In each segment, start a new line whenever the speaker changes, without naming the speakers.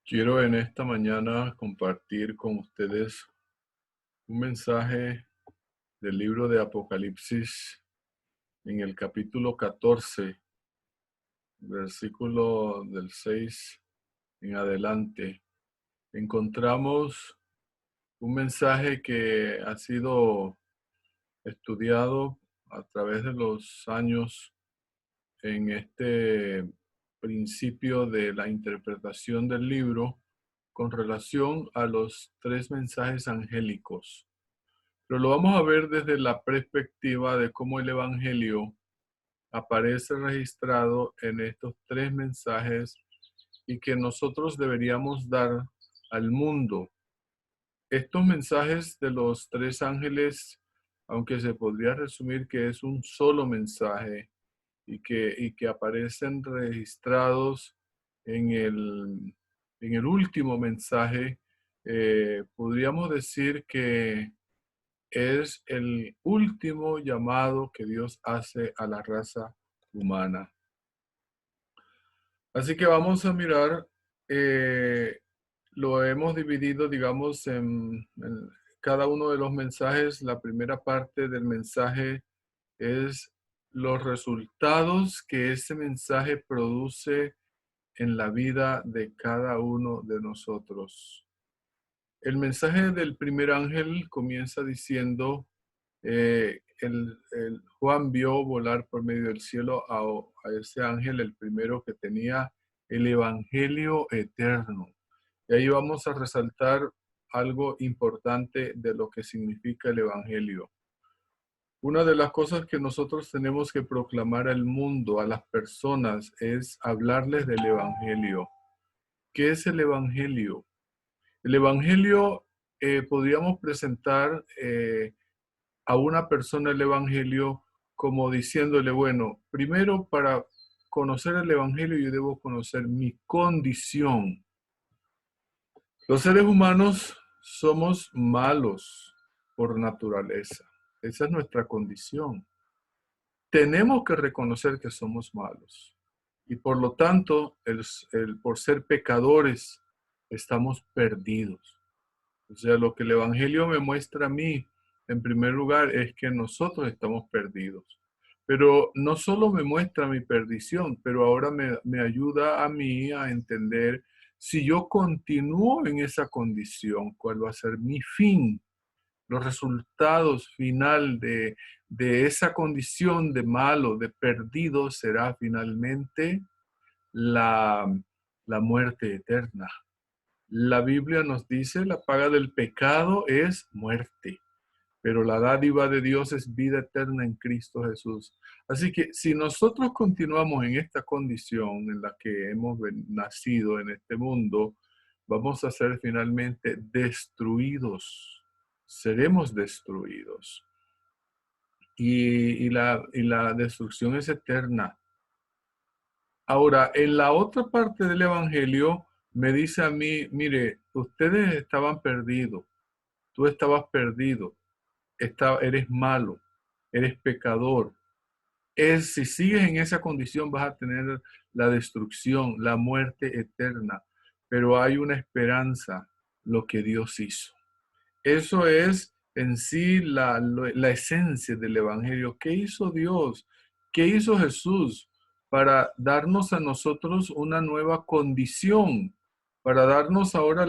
Quiero en esta mañana compartir con ustedes un mensaje del libro de Apocalipsis en el capítulo 14, versículo del 6 en adelante. Encontramos un mensaje que ha sido estudiado a través de los años en este principio de la interpretación del libro con relación a los tres mensajes angélicos. Pero lo vamos a ver desde la perspectiva de cómo el Evangelio aparece registrado en estos tres mensajes y que nosotros deberíamos dar al mundo. Estos mensajes de los tres ángeles, aunque se podría resumir que es un solo mensaje y que aparecen registrados en el último mensaje, podríamos decir que es el último llamado que Dios hace a la raza humana. Así que vamos a mirar, lo hemos dividido, digamos, en cada uno de los mensajes. La primera parte del mensaje es los resultados que ese mensaje produce en la vida de cada uno de nosotros. El mensaje del primer ángel comienza diciendo, Juan vio volar por medio del cielo a ese ángel, el primero que tenía el evangelio eterno. Y ahí vamos a resaltar algo importante de lo que significa el evangelio. Una de las cosas que nosotros tenemos que proclamar al mundo, a las personas, es hablarles del evangelio. ¿Qué es el evangelio? El evangelio, podríamos presentar a una persona el evangelio como diciéndole, bueno, primero para conocer el evangelio yo debo conocer mi condición. Los seres humanos somos malos por naturaleza. Esa es nuestra condición. Tenemos que reconocer que somos malos. Y por lo tanto, por ser pecadores, estamos perdidos. O sea, lo que el Evangelio me muestra a mí, en primer lugar, es que nosotros estamos perdidos. Pero no solo me muestra mi perdición, pero ahora me ayuda a mí a entender si yo continúo en esa condición, cuál va a ser mi fin, los resultados final de esa condición de malo, de perdido, será finalmente la, la muerte eterna. La Biblia nos dice, la paga del pecado es muerte, pero la dádiva de Dios es vida eterna en Cristo Jesús. Así que si nosotros continuamos en esta condición en la que hemos nacido en este mundo, vamos a ser finalmente destruidos. Seremos destruidos. Y la destrucción es eterna. Ahora, en la otra parte del Evangelio me dice a mí, mire, ustedes estaban perdidos, tú estabas perdido, eres malo, eres pecador. Si sigues en esa condición vas a tener la destrucción, la muerte eterna, pero hay una esperanza, lo que Dios hizo. Eso es en sí la esencia del Evangelio. ¿Qué hizo Dios? ¿Qué hizo Jesús para darnos a nosotros una nueva condición? Para darnos ahora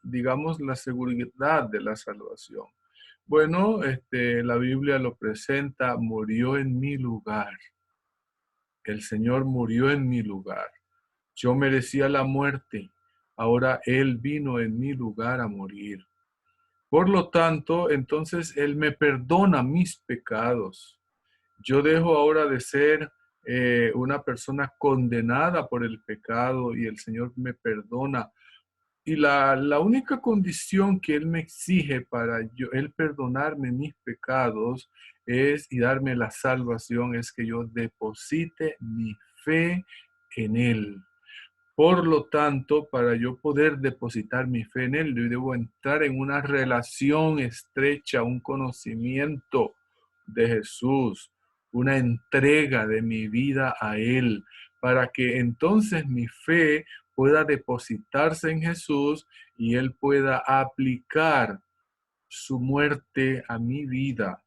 digamos, la seguridad de la salvación. Bueno, la Biblia lo presenta, murió en mi lugar. El Señor murió en mi lugar. Yo merecía la muerte. Ahora Él vino en mi lugar a morir. Por lo tanto, entonces Él me perdona mis pecados. Yo dejo ahora de ser una persona condenada por el pecado y el Señor me perdona. Y la única condición que Él me exige para Él perdonarme mis pecados y darme la salvación es que yo deposite mi fe en Él. Por lo tanto, para yo poder depositar mi fe en Él, yo debo entrar en una relación estrecha, un conocimiento de Jesús, una entrega de mi vida a Él, para que entonces mi fe pueda depositarse en Jesús y Él pueda aplicar su muerte a mi vida.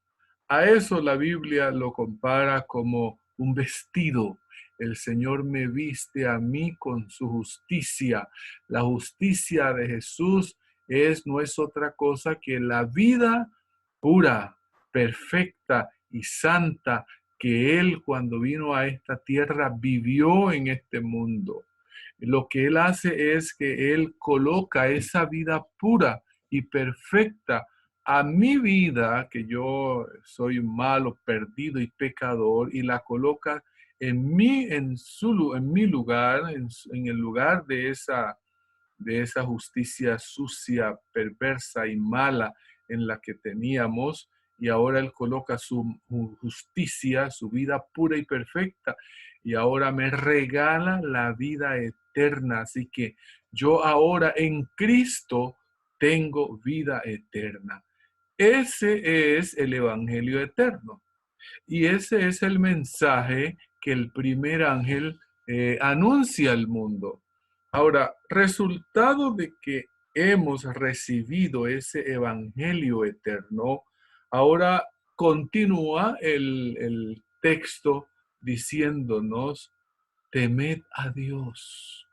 A eso la Biblia lo compara como un vestido. El Señor me viste a mí con su justicia. La justicia de Jesús no es otra cosa que la vida pura, perfecta y santa que Él cuando vino a esta tierra vivió en este mundo. Lo que Él hace es que Él coloca esa vida pura y perfecta a mi vida, que yo soy malo, perdido y pecador, y la coloca en mí, en mi lugar, en el lugar de esa justicia sucia, perversa y mala en la que teníamos, y ahora Él coloca su justicia, su vida pura y perfecta, y ahora me regala la vida eterna. Así que yo ahora en Cristo tengo vida eterna. Ese es el Evangelio eterno. Y ese es el mensaje que el primer ángel anuncia al mundo. Ahora, resultado de que hemos recibido ese Evangelio eterno, ahora continúa el texto diciéndonos, temed a Dios.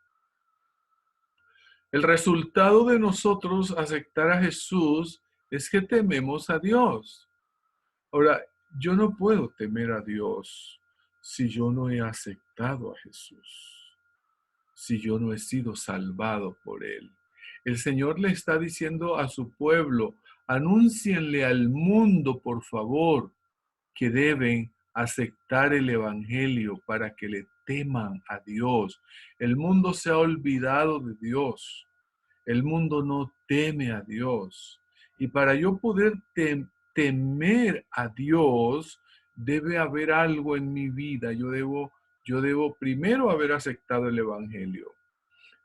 El resultado de nosotros aceptar a Jesús es que tememos a Dios. Ahora, yo no puedo temer a Dios si yo no he aceptado a Jesús, si yo no he sido salvado por Él. El Señor le está diciendo a su pueblo, anúncienle al mundo, por favor, que deben aceptar el Evangelio para que le teman a Dios. El mundo se ha olvidado de Dios. El mundo no teme a Dios. Y para yo poder temer a Dios, debe haber algo en mi vida. Yo debo primero haber aceptado el Evangelio.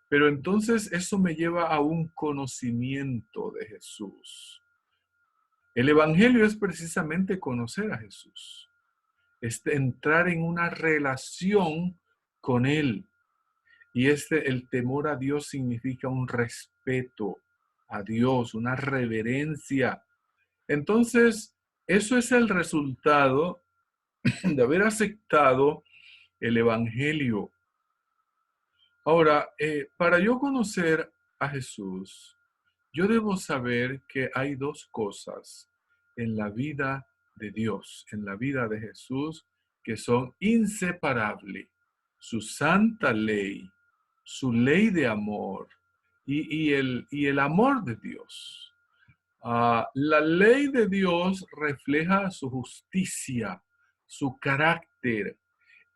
Pero entonces eso me lleva a un conocimiento de Jesús. El Evangelio es precisamente conocer a Jesús. Es entrar en una relación con Él. Y el temor a Dios significa un respeto a Dios, una reverencia. Entonces, eso es el resultado de haber aceptado el Evangelio. Ahora, para yo conocer a Jesús, yo debo saber que hay dos cosas en la vida de Dios, en la vida de Jesús, que son inseparables. Su santa ley, su ley de amor y el amor de Dios. La ley de Dios refleja su justicia, su carácter.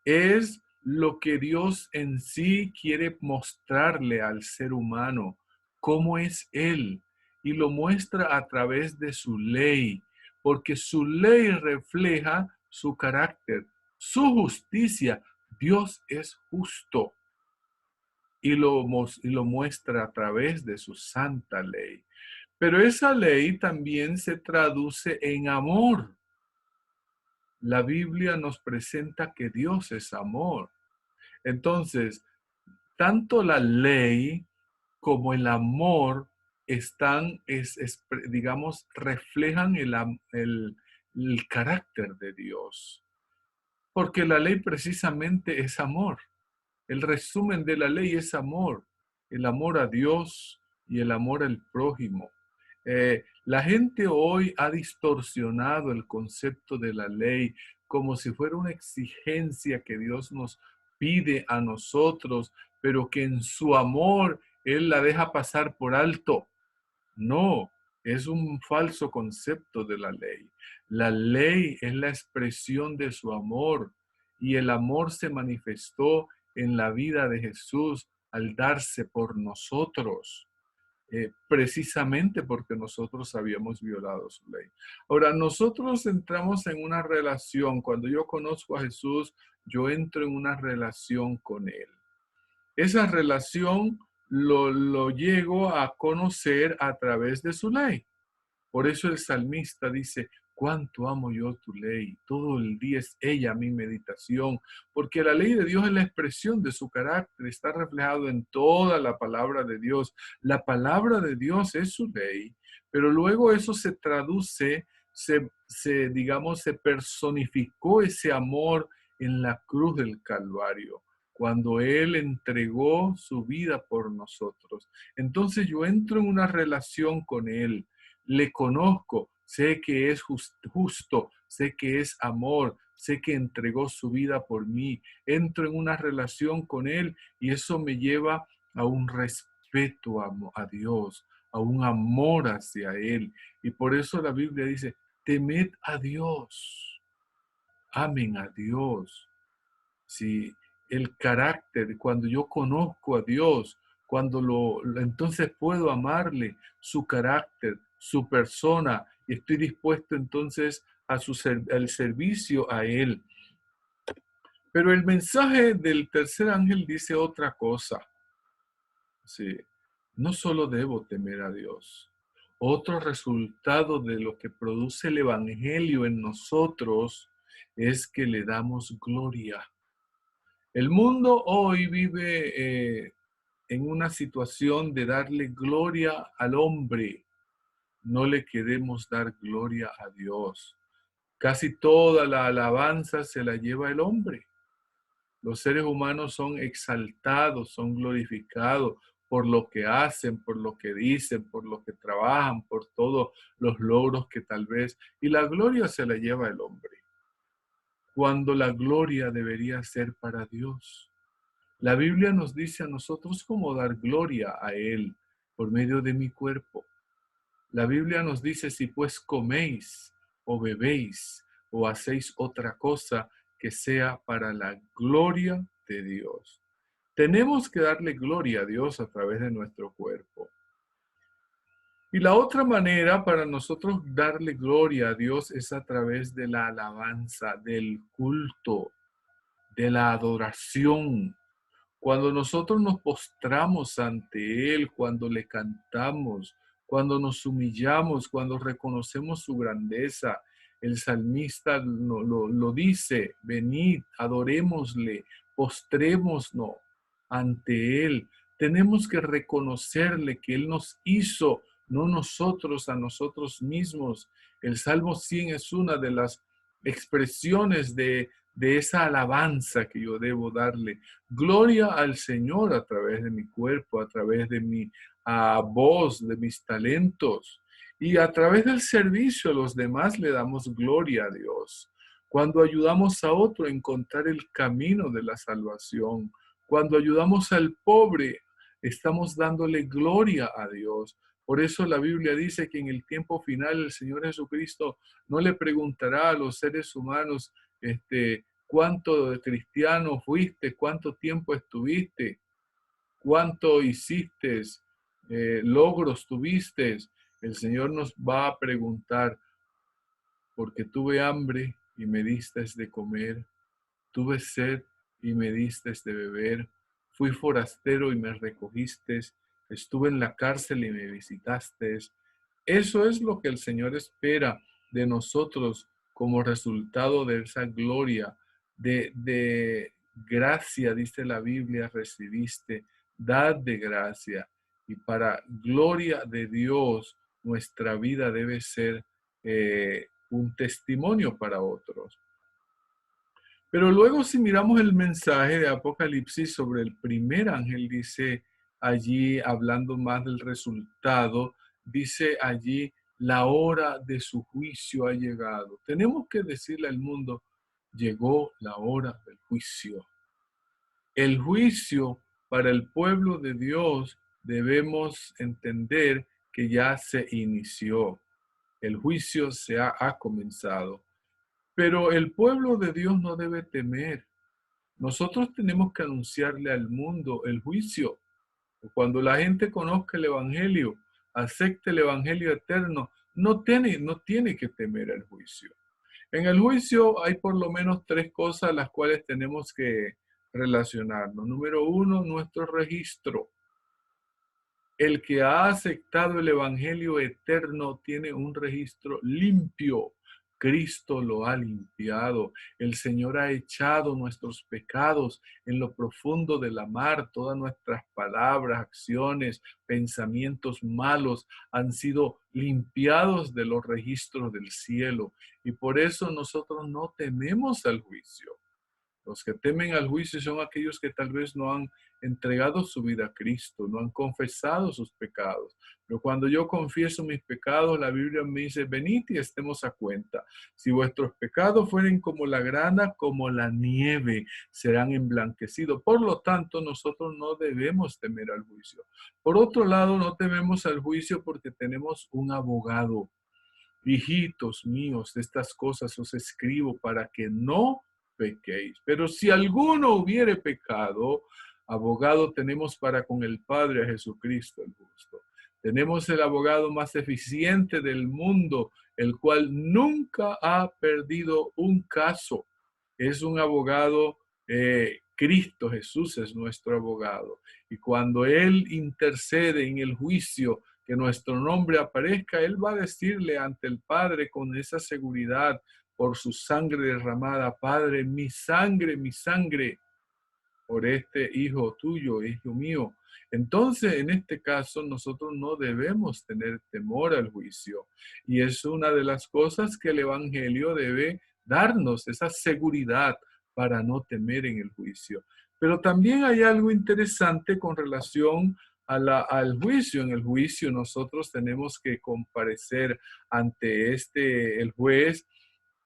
Es lo que Dios en sí quiere mostrarle al ser humano, cómo es Él, y lo muestra a través de su ley, porque su ley refleja su carácter, su justicia. Dios es justo y lo muestra a través de su santa ley. Pero esa ley también se traduce en amor. La Biblia nos presenta que Dios es amor. Entonces, tanto la ley como el amor digamos, reflejan el carácter de Dios. Porque la ley precisamente es amor. El resumen de la ley es amor. El amor a Dios y el amor al prójimo. La gente hoy ha distorsionado el concepto de la ley como si fuera una exigencia que Dios nos pide a nosotros, pero que en su amor Él la deja pasar por alto. No, es un falso concepto de la ley. La ley es la expresión de su amor y el amor se manifestó en la vida de Jesús al darse por nosotros. Precisamente porque nosotros habíamos violado su ley. Ahora, nosotros entramos en una relación, cuando yo conozco a Jesús, yo entro en una relación con Él. Esa relación lo llego a conocer a través de su ley. Por eso el salmista dice, Cuánto amo yo tu ley. Todo el día es ella mi meditación, porque la ley de Dios es la expresión de su carácter, está reflejado en toda la palabra de Dios. La palabra de Dios es su ley, pero luego eso se traduce, digamos, se personificó ese amor en la cruz del Calvario, cuando Él entregó su vida por nosotros. Entonces yo entro en una relación con Él, le conozco, sé que es justo, sé que es amor, sé que entregó su vida por mí, entro en una relación con Él y eso me lleva a un respeto a Dios, a un amor hacia Él. Y por eso la Biblia dice, temed a Dios, amen a Dios. Si el carácter, cuando yo conozco a Dios, cuando entonces puedo amarle, su carácter, su persona, y estoy dispuesto entonces al servicio a Él. Pero el mensaje del tercer ángel dice otra cosa. Sí, no solo debo temer a Dios. Otro resultado de lo que produce el Evangelio en nosotros es que le damos gloria. El mundo hoy vive en una situación de darle gloria al hombre. No le queremos dar gloria a Dios. Casi toda la alabanza se la lleva el hombre. Los seres humanos son exaltados, son glorificados por lo que hacen, por lo que dicen, por lo que trabajan, por todos los logros que tal vez... Y la gloria se la lleva el hombre, cuando la gloria debería ser para Dios. La Biblia nos dice a nosotros cómo dar gloria a Él por medio de mi cuerpo. La Biblia nos dice, si pues coméis o bebéis o hacéis otra cosa que sea para la gloria de Dios. Tenemos que darle gloria a Dios a través de nuestro cuerpo. Y la otra manera para nosotros darle gloria a Dios es a través de la alabanza, del culto, de la adoración. Cuando nosotros nos postramos ante Él, cuando le cantamos, cuando nos humillamos, cuando reconocemos su grandeza, el salmista lo dice, venid, adorémosle, postrémonos ante Él. Tenemos que reconocerle que Él nos hizo, no nosotros a nosotros mismos. El Salmo 100 es una de las expresiones de esa alabanza que yo debo darle. Gloria al Señor a través de mi cuerpo, a través de mi voz, de mis talentos. Y a través del servicio a los demás le damos gloria a Dios. Cuando ayudamos a otro a encontrar el camino de la salvación, cuando ayudamos al pobre, estamos dándole gloria a Dios. Por eso la Biblia dice que en el tiempo final el Señor Jesucristo no le preguntará a los seres humanos, cuánto cristiano fuiste, cuánto tiempo estuviste, cuánto hiciste, logros tuviste. El Señor nos va a preguntar, porque tuve hambre y me diste de comer, tuve sed y me diste de beber, fui forastero y me recogiste, estuve en la cárcel y me visitaste. Eso es lo que el Señor espera de nosotros como resultado de esa gloria, de gracia, dice la Biblia, recibiste, dad de gracia. Y para gloria de Dios, nuestra vida debe ser un testimonio para otros. Pero luego si miramos el mensaje de Apocalipsis sobre el primer ángel, dice allí, hablando más del resultado, dice allí, la hora de su juicio ha llegado. Tenemos que decirle al mundo, llegó la hora del juicio. El juicio para el pueblo de Dios debemos entender que ya se inició. El juicio ha comenzado. Pero el pueblo de Dios no debe temer. Nosotros tenemos que anunciarle al mundo el juicio. Cuando la gente conozca el Evangelio, acepte el Evangelio eterno, no tiene que temer el juicio. En el juicio hay por lo menos tres cosas a las cuales tenemos que relacionarnos. Número uno, nuestro registro. El que ha aceptado el Evangelio eterno tiene un registro limpio. Cristo lo ha limpiado. El Señor ha echado nuestros pecados en lo profundo de la mar. Todas nuestras palabras, acciones, pensamientos malos han sido limpiados de los registros del cielo. Y por eso nosotros no tememos al juicio. Los que temen al juicio son aquellos que tal vez no han entregado su vida a Cristo, no han confesado sus pecados. Pero cuando yo confieso mis pecados, la Biblia me dice, venid y estemos a cuenta. Si vuestros pecados fueren como la grana, como la nieve, serán emblanquecidos. Por lo tanto, nosotros no debemos temer al juicio. Por otro lado, no tememos al juicio porque tenemos un abogado. Hijitos míos, estas cosas os escribo para que no pequéis. Pero si alguno hubiere pecado, abogado tenemos para con el Padre, a Jesucristo el justo. Tenemos el abogado más eficiente del mundo, el cual nunca ha perdido un caso. Es un abogado, Cristo Jesús es nuestro abogado. Y cuando Él intercede en el juicio, que nuestro nombre aparezca, Él va a decirle ante el Padre con esa seguridad por su sangre derramada, Padre, mi sangre por este hijo tuyo, hijo mío. Entonces, en este caso, nosotros no debemos tener temor al juicio. Y es una de las cosas que el Evangelio debe darnos, esa seguridad para no temer en el juicio. Pero también hay algo interesante con relación al juicio. En el juicio nosotros tenemos que comparecer ante el juez,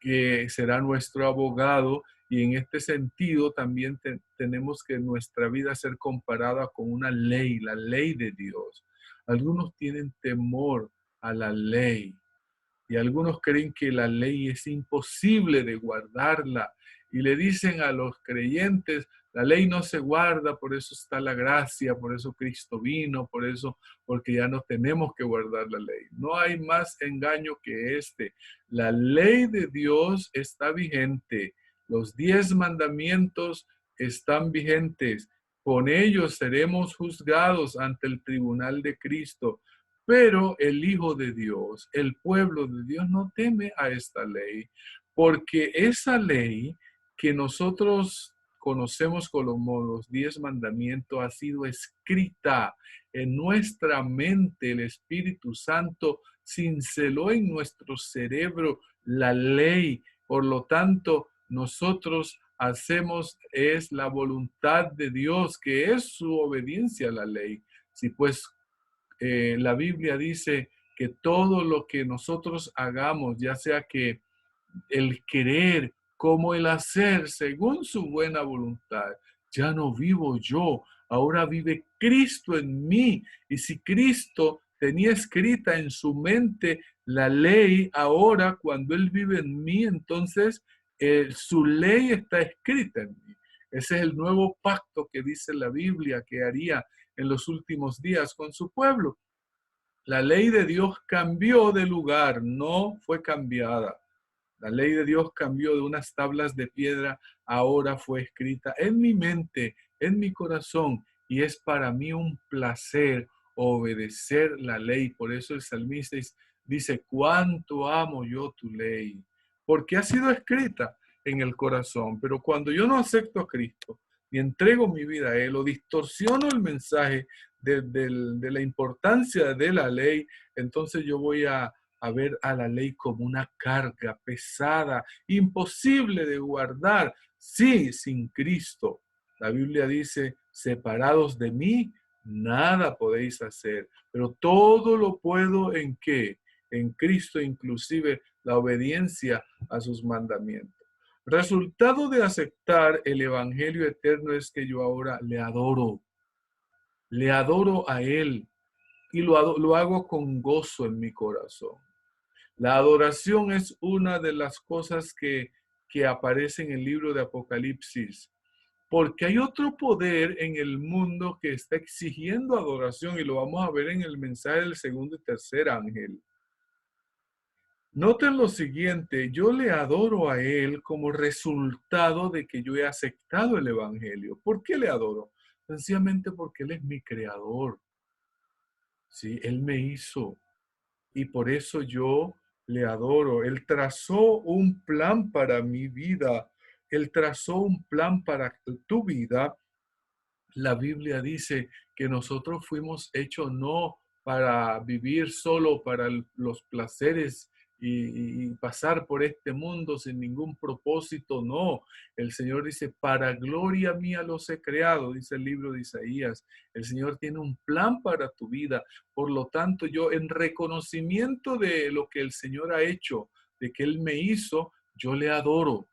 que será nuestro abogado, y en este sentido también tenemos que nuestra vida ser comparada con una ley, la ley de Dios. Algunos tienen temor a la ley y algunos creen que la ley es imposible de guardarla y le dicen a los creyentes, la ley no se guarda, por eso está la gracia, por eso Cristo vino, por eso, porque ya no tenemos que guardar la ley. No hay más engaño que este. La ley de Dios está vigente. Los 10 mandamientos están vigentes. Con ellos seremos juzgados ante el tribunal de Cristo. Pero el Hijo de Dios, el pueblo de Dios, no teme a esta ley, porque esa ley que nosotros conocemos como los 10 mandamientos ha sido escrita en nuestra mente. El Espíritu Santo cinceló en nuestro cerebro la ley. Por lo tanto, nosotros hacemos es la voluntad de Dios, que es su obediencia a la ley. Si pues la Biblia dice que todo lo que nosotros hagamos, ya sea que el querer como el hacer según su buena voluntad, ya no vivo yo, ahora vive Cristo en mí. Y si Cristo tenía escrita en su mente la ley, ahora cuando Él vive en mí, entonces su ley está escrita en mí. Ese es el nuevo pacto que dice la Biblia que haría en los últimos días con su pueblo. La ley de Dios cambió de lugar, no fue cambiada. La ley de Dios cambió de unas tablas de piedra, ahora fue escrita en mi mente, en mi corazón, y es para mí un placer obedecer la ley. Por eso el salmista dice, cuánto amo yo tu ley, porque ha sido escrita en el corazón. Pero cuando yo no acepto a Cristo y entrego mi vida a Él o distorsiono el mensaje de la importancia de la ley, entonces yo voy a ver a la ley como una carga pesada, imposible de guardar. Sí, sin Cristo. La Biblia dice, separados de mí, nada podéis hacer, pero todo lo puedo ¿en qué? En Cristo, inclusive la obediencia a sus mandamientos. Resultado de aceptar el Evangelio eterno es que yo ahora le adoro a Él y lo hago con gozo en mi corazón. La adoración es una de las cosas que aparece en el libro de Apocalipsis, porque hay otro poder en el mundo que está exigiendo adoración y lo vamos a ver en el mensaje del segundo y tercer ángel. Noten lo siguiente, yo le adoro a Él como resultado de que yo he aceptado el Evangelio. ¿Por qué le adoro? Sencillamente porque Él es mi creador. Sí, Él me hizo y por eso yo le adoro. Él trazó un plan para mi vida. Él trazó un plan para tu vida. La Biblia dice que nosotros fuimos hechos no para vivir solo para los placeres y pasar por este mundo sin ningún propósito, no. El Señor dice, para gloria mía los he creado, dice el libro de Isaías. El Señor tiene un plan para tu vida. Por lo tanto, yo en reconocimiento de lo que el Señor ha hecho, de que Él me hizo, yo le adoro.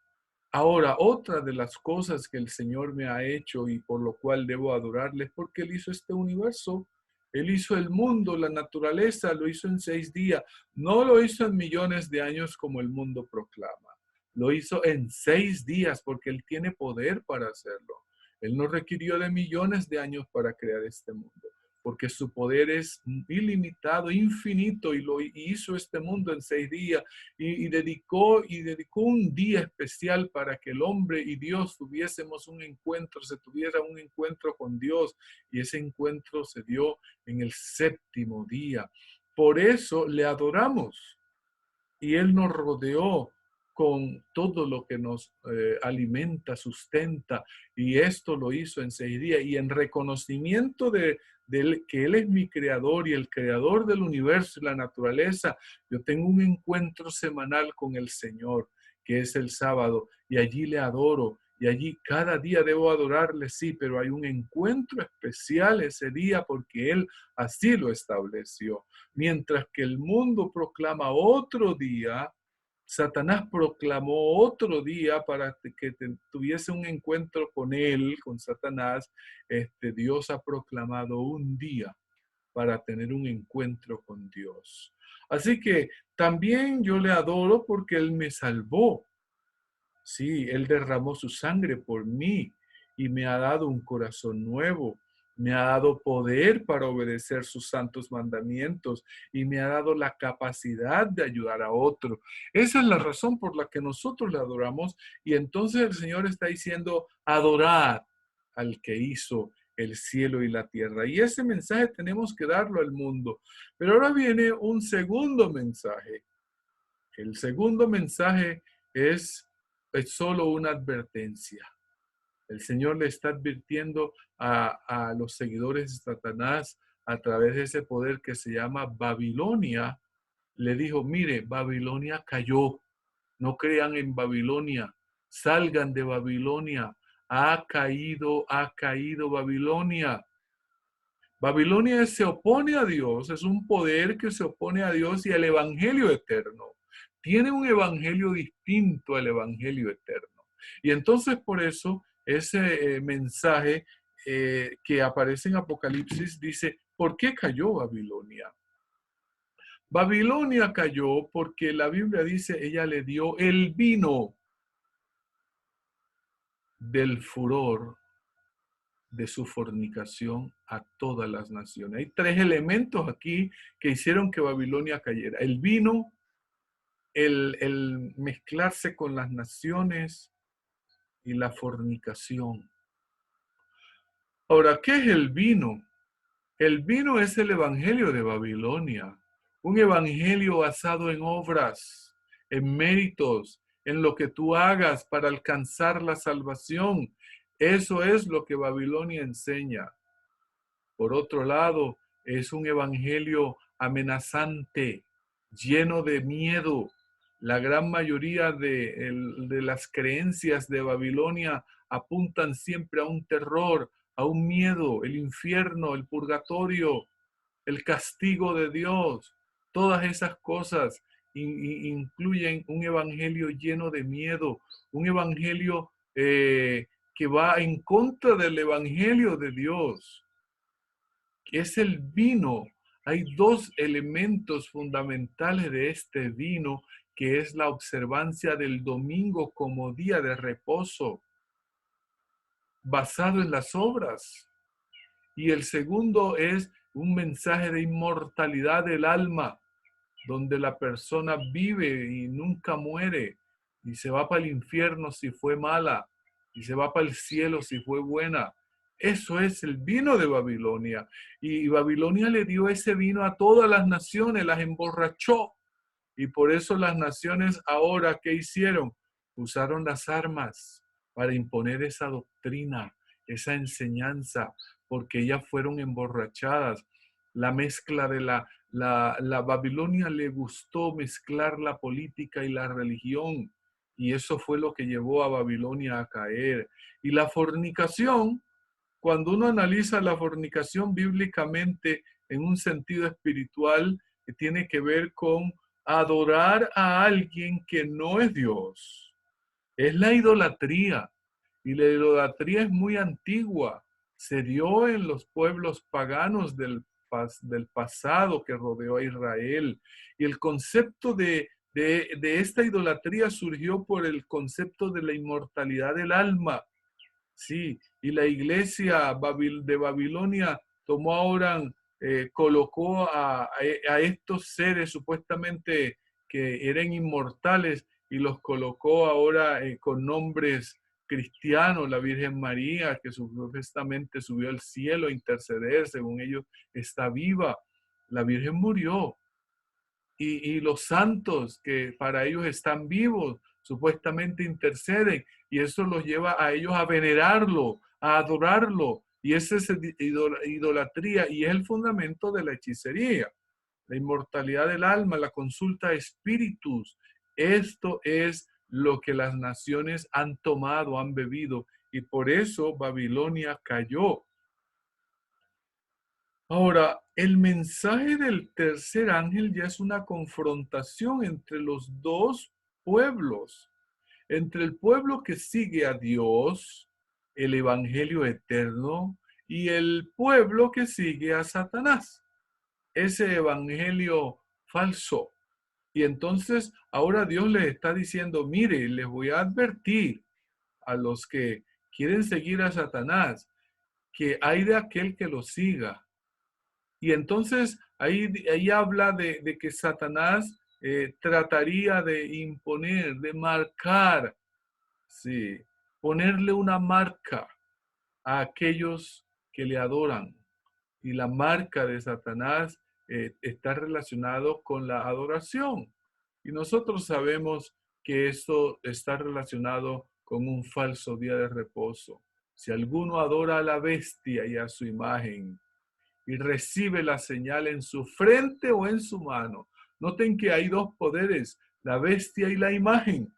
Ahora, otra de las cosas que el Señor me ha hecho y por lo cual debo adorarle es porque Él hizo este universo. Él hizo el mundo, la naturaleza, lo hizo en 6 días. No lo hizo en millones de años como el mundo proclama. Lo hizo en 6 días porque Él tiene poder para hacerlo. Él no requirió de millones de años para crear este mundo, porque su poder es ilimitado, infinito, y lo hizo este mundo en 6 días y dedicó un día especial para que el hombre y Dios tuviésemos un encuentro, se tuviera un encuentro con Dios, y ese encuentro se dio en el 7.º día. Por eso le adoramos y Él nos rodeó con todo lo que nos alimenta, sustenta, y esto lo hizo en 6 días, y en reconocimiento de que Él es mi creador y el creador del universo y la naturaleza, yo tengo un encuentro semanal con el Señor, que es el sábado, y allí le adoro, y allí cada día debo adorarle, sí, pero hay un encuentro especial ese día porque Él así lo estableció. Mientras que el mundo proclama otro día, Satanás proclamó otro día para que tuviese un encuentro con él, con Satanás. Dios ha proclamado un día para tener un encuentro con Dios. Así que también yo le adoro porque Él me salvó. Sí, Él derramó su sangre por mí y me ha dado un corazón nuevo. Me ha dado poder para obedecer sus santos mandamientos y me ha dado la capacidad de ayudar a otro. Esa es la razón por la que nosotros le adoramos, y entonces el Señor está diciendo, adorad al que hizo el cielo y la tierra. Y ese mensaje tenemos que darlo al mundo. Pero ahora viene un segundo mensaje. El segundo mensaje es solo una advertencia. El Señor le está advirtiendo a los seguidores de Satanás a través de ese poder que se llama Babilonia. Le dijo, mire, Babilonia cayó. No crean en Babilonia. Salgan de Babilonia. Ha caído Babilonia. Babilonia se opone a Dios, es un poder que se opone a Dios y al evangelio eterno. Tiene un evangelio distinto al evangelio eterno. Y entonces por eso ese mensaje que aparece en Apocalipsis dice, ¿por qué cayó Babilonia? Babilonia cayó porque la Biblia dice, ella le dio el vino del furor de su fornicación a todas las naciones. Hay 3 elementos aquí que hicieron que Babilonia cayera. El vino, el mezclarse con las naciones y la fornicación. Ahora, ¿qué es el vino? El vino es el evangelio de Babilonia, un evangelio basado en obras, en méritos, en lo que tú hagas para alcanzar la salvación. Eso es lo que Babilonia enseña. Por otro lado, es un evangelio amenazante, lleno de miedo. La gran mayoría de las creencias de Babilonia apuntan siempre a un terror, a un miedo, el infierno, el purgatorio, el castigo de Dios. Todas esas cosas incluyen un evangelio lleno de miedo, un evangelio que va en contra del evangelio de Dios, que es el vino. Hay 2 elementos fundamentales de este vino, que es la observancia del domingo como día de reposo, basado en las obras. Y el segundo es un mensaje de inmortalidad del alma, donde la persona vive y nunca muere, y se va para el infierno si fue mala, y se va para el cielo si fue buena. Eso es el vino de Babilonia. Y Babilonia le dio ese vino a todas las naciones, las emborrachó. Y por eso las naciones ahora, ¿qué hicieron? Usaron las armas para imponer esa doctrina, esa enseñanza, porque ellas fueron emborrachadas. La mezcla de la Babilonia le gustó mezclar la política y la religión, y eso fue lo que llevó a Babilonia a caer. Y la fornicación, cuando uno analiza la fornicación bíblicamente en un sentido espiritual, que tiene que ver con adorar a alguien que no es Dios. Es la idolatría. Y la idolatría es muy antigua. Se dio en los pueblos paganos del pasado que rodeó a Israel. Y el concepto de esta idolatría surgió por el concepto de la inmortalidad del alma. Sí, y la iglesia de Babilonia tomó ahora, colocó a estos seres supuestamente que eran inmortales y los colocó ahora con nombres cristianos. La Virgen María, que supuestamente subió al cielo a interceder, según ellos está viva. La Virgen murió, y los santos que para ellos están vivos, supuestamente interceden, y eso los lleva a ellos a venerarlo, a adorarlo, y esa es idolatría, y es el fundamento de la hechicería, la inmortalidad del alma, la consulta a espíritus. Esto es lo que las naciones han tomado, han bebido, y por eso Babilonia cayó. Ahora, el mensaje del tercer ángel ya es una confrontación entre los dos pueblos, entre el pueblo que sigue a Dios, el evangelio eterno, y el pueblo que sigue a Satanás, ese evangelio falso. Y entonces ahora Dios les está diciendo, mire, les voy a advertir a los que quieren seguir a Satanás, que hay de aquel que lo siga. Y entonces ahí habla de que Satanás trataría de imponer, de marcar, sí, ponerle una marca a aquellos que le adoran. Y la marca de Satanás está relacionado con la adoración. Y nosotros sabemos que esto está relacionado con un falso día de reposo. Si alguno adora a la bestia y a su imagen, y recibe la señal en su frente o en su mano. Noten que hay dos poderes, la bestia y la imagen.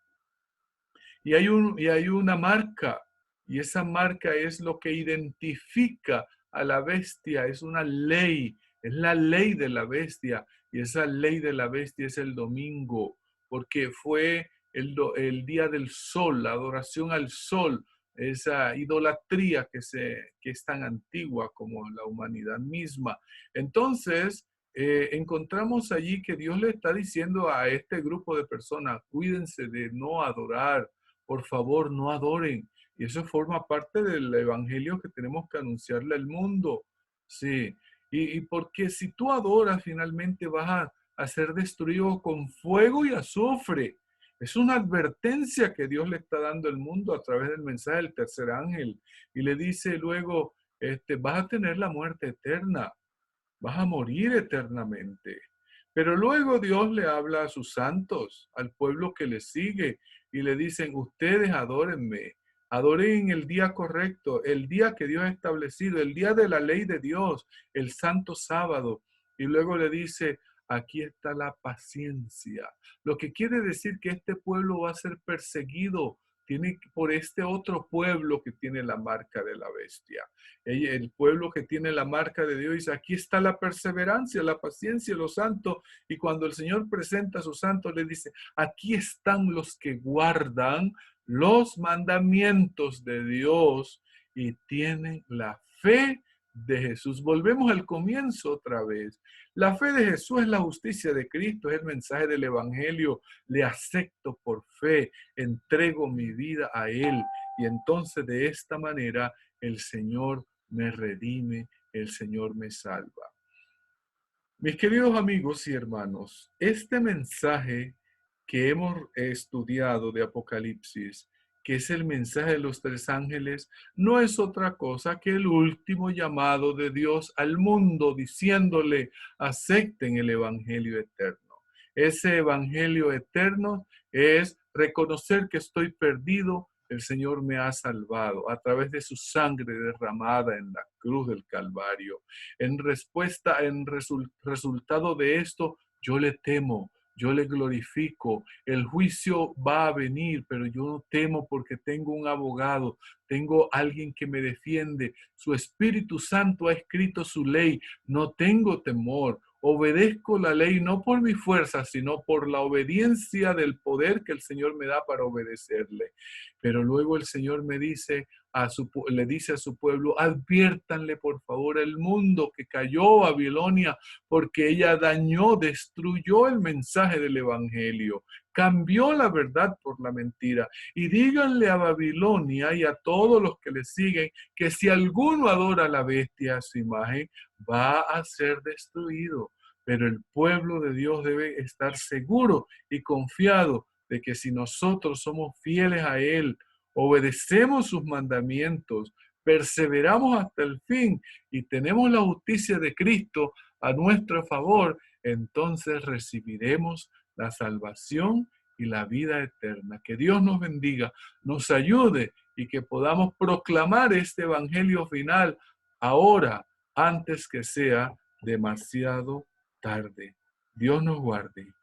Y hay una marca, y esa marca es lo que identifica a la bestia, es una ley, es la ley de la bestia, y esa ley de la bestia es el domingo, porque fue el día del sol, la adoración al sol, esa idolatría que es tan antigua como la humanidad misma. Entonces, encontramos allí que Dios le está diciendo a este grupo de personas, cuídense de no adorar, por favor, no adoren. Y eso forma parte del evangelio que tenemos que anunciarle al mundo. Sí. Y porque si tú adoras, finalmente vas a ser destruido con fuego y azufre. Es una advertencia que Dios le está dando al mundo a través del mensaje del tercer ángel. Y le dice luego, vas a tener la muerte eterna. Vas a morir eternamente. Pero luego Dios le habla a sus santos, al pueblo que le sigue, y le dicen, ustedes adórenme, adoren en el día correcto, el día que Dios ha establecido, el día de la ley de Dios, el santo sábado. Y luego le dice, aquí está la paciencia. Lo que quiere decir que este pueblo va a ser perseguido por este otro pueblo que tiene la marca de la bestia. El pueblo que tiene la marca de Dios dice, aquí está la perseverancia, la paciencia, los santos. Y cuando el Señor presenta a sus santos, le dice, aquí están los que guardan los mandamientos de Dios y tienen la fe de Jesús. Volvemos al comienzo otra vez. La fe de Jesús es la justicia de Cristo, es el mensaje del evangelio. Le acepto por fe, entrego mi vida a Él. Y entonces de esta manera el Señor me redime, el Señor me salva. Mis queridos amigos y hermanos, este mensaje que hemos estudiado de Apocalipsis, que es el mensaje de los tres ángeles, no es otra cosa que el último llamado de Dios al mundo, diciéndole, acepten el evangelio eterno. Ese evangelio eterno es reconocer que estoy perdido. El Señor me ha salvado a través de su sangre derramada en la cruz del Calvario. En respuesta, resultado de esto, yo le temo, yo le glorifico. El juicio va a venir, pero yo no temo porque tengo un abogado, tengo alguien que me defiende. Su Espíritu Santo ha escrito su ley. No tengo temor. Obedezco la ley no por mi fuerza, sino por la obediencia del poder que el Señor me da para obedecerle. Pero luego el Señor me dice le dice a su pueblo, adviértanle por favor al mundo que cayó Babilonia porque ella dañó, destruyó el mensaje del evangelio, cambió la verdad por la mentira. Y díganle a Babilonia y a todos los que le siguen que si alguno adora a la bestia a su imagen, va a ser destruido. Pero el pueblo de Dios debe estar seguro y confiado de que si nosotros somos fieles a Él, obedecemos sus mandamientos, perseveramos hasta el fin y tenemos la justicia de Cristo a nuestro favor, entonces recibiremos la salvación y la vida eterna. Que Dios nos bendiga, nos ayude y que podamos proclamar este evangelio final ahora, antes que sea demasiado tarde. Dios nos guarde.